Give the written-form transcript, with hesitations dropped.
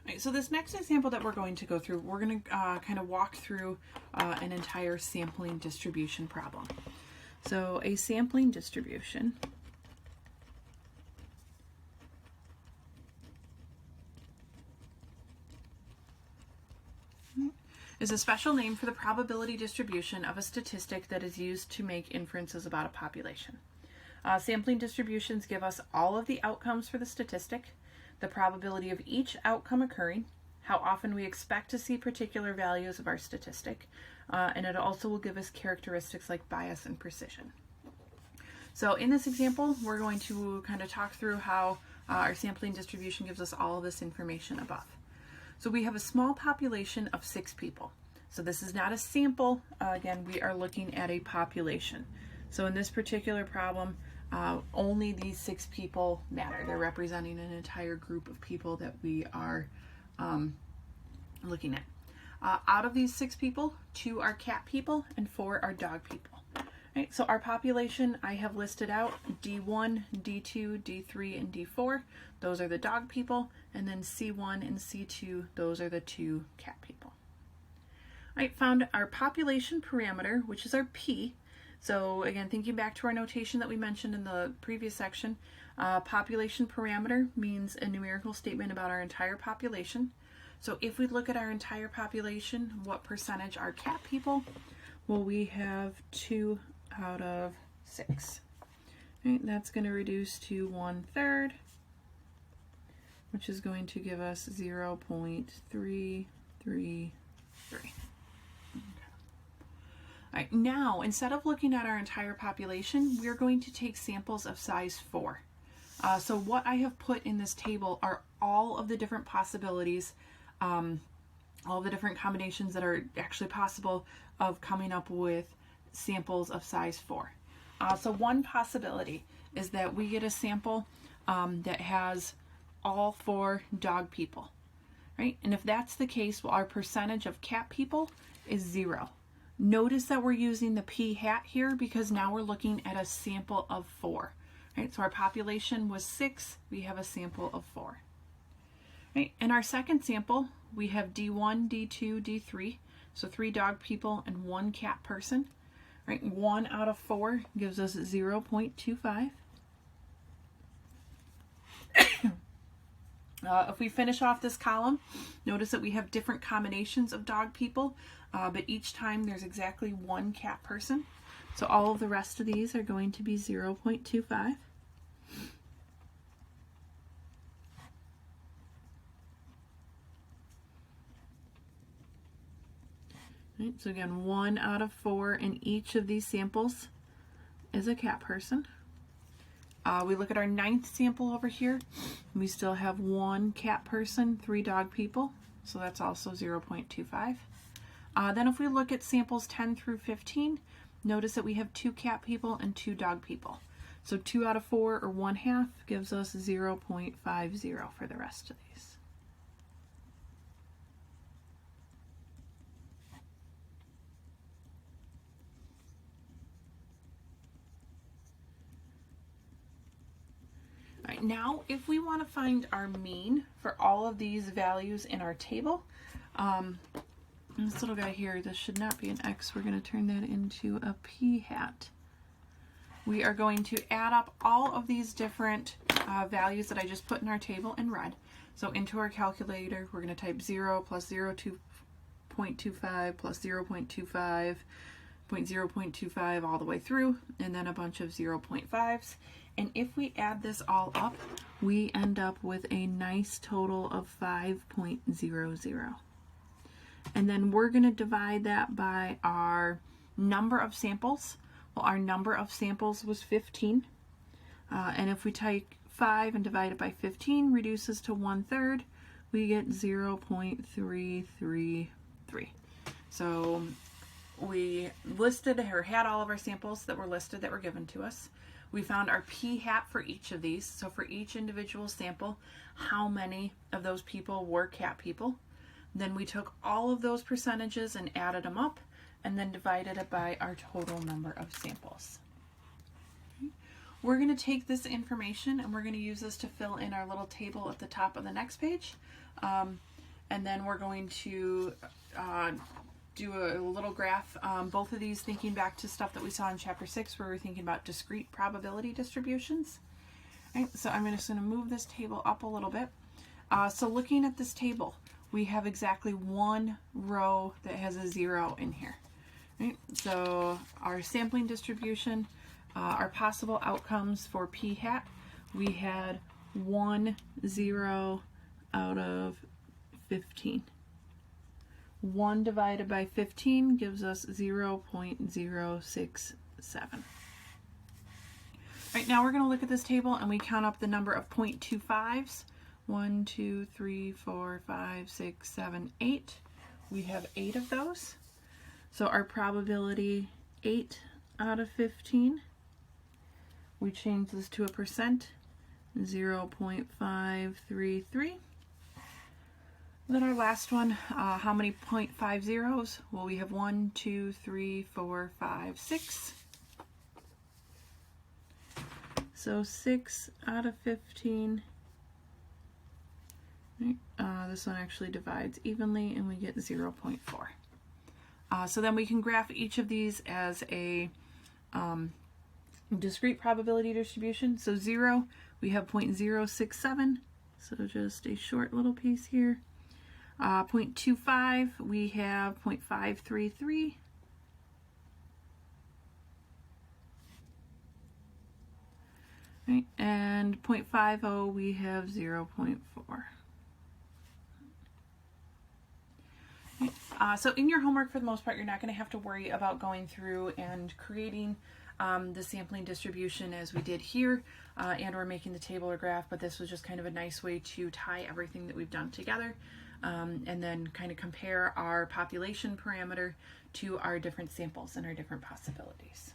Right, so this next example that we're going to go through, we're going to kind of walk through an entire sampling distribution problem. So a sampling distribution is a special name for the probability distribution of a statistic that is used to make inferences about a population. Sampling distributions give us all of the outcomes for the statistic, the probability of each outcome occurring, how often we expect to see particular values of our statistic, and it also will give us characteristics like bias and precision. So in this example, we're going to kind of talk through how our sampling distribution gives us all of this information above. So we have a small population of 6 people. So this is not a sample. Again, we are looking at a population. So in this particular problem, only these 6 people matter. They're representing an entire group of people that we are looking at. Out of these 6 people, 2 are cat people and 4 are dog people. Right, so our population I have listed out D1, D2, D3, and D4. Those are the dog people, and then C1 and C2, those are the 2 cat people. All right, found our population parameter, which is our P. So again, thinking back to our notation that we mentioned in the previous section, population parameter means a numerical statement about our entire population. So if we look at our entire population, what percentage are cat people? Well, we have 2 out of 6. Right, that's going to reduce to 1/3, which is going to give us 0.333. All right, now instead of looking at our entire population, we're going to take samples of size 4. So what I have put in this table are all of the different possibilities, all the different combinations that are actually possible of coming up with samples of size 4. So one possibility is that we get a sample that has all 4 dog people, right? And if that's the case, well, our percentage of cat people is 0. Notice that we're using the P hat here because now we're looking at a sample of 4. Right? So our population was 6, we have a sample of 4. Right? In our second sample, we have D1, D2, D3, so 3 dog people and 1 cat person. Right? 1 out of 4 gives us 0.25. If we finish off this column, notice that we have different combinations of dog people, but each time there's exactly 1 cat person. So all of the rest of these are going to be 0.25. Right, so again, 1 out of 4 in each of these samples is a cat person. We look at our 9th sample over here. We still have 1 cat person, 3 dog people, so that's also 0.25. Then if we look at samples 10 through 15, notice that we have 2 cat people and 2 dog people. So 2 out of 4, or 1/2, gives us 0.50 for the rest of these. All right, now if we want to find our mean for all of these values in our table, this little guy here, this should not be an X, we're going to turn that into a P hat. We are going to add up all of these different values that I just put in our table in red. So into our calculator, we're going to type 0 plus 0.25 plus 0.25, 0.25 all the way through, and then a bunch of 0.5s. And if we add this all up, we end up with a nice total of 5.00. And then we're going to divide that by our number of samples. Well, our number of samples was 15. And if we take 5 and divide it by 15, reduces to 1/3, we get 0.333. So we listed or had all of our samples that were listed that were given to us. We found our P hat for each of these. So for each individual sample, how many of those people were cat people. Then we took all of those percentages and added them up and then divided it by our total number of samples. We're going to take this information and we're going to use this to fill in our little table at the top of the next page. and then we're going to do a little graph. Both of these thinking back to stuff that we saw in chapter 6 where we're thinking about discrete probability distributions. Right, so I'm just going to move this table up a little bit. So looking at this table, we have exactly one row that has a 0 in here. Right? So our sampling distribution, our possible outcomes for p hat, we had 1 0 out of 15. 1 divided by 15 gives us 0.067. Right, now we're going to look at this table and we count up the number of 0.25s. 1, 2, 3, 4, 5, 6, 7, 8. We have 8 of those. So our probability 8 out of 15. We change this to a percent, 0.533. Then our last one, how many 0.50s? Well, we have 1, 2, 3, 4, 5, 6. So 6 out of 15. This one actually divides evenly and we get 0.4. So then we can graph each of these as a discrete probability distribution. So 0, we have 0.067, so just a short little piece here. 0.25, we have 0.533. Right, and 0.50, we have 0.4. So in your homework, for the most part, you're not going to have to worry about going through and creating the sampling distribution as we did here, and or making the table or graph, but this was just kind of a nice way to tie everything that we've done together, and then kind of compare our population parameter to our different samples and our different possibilities.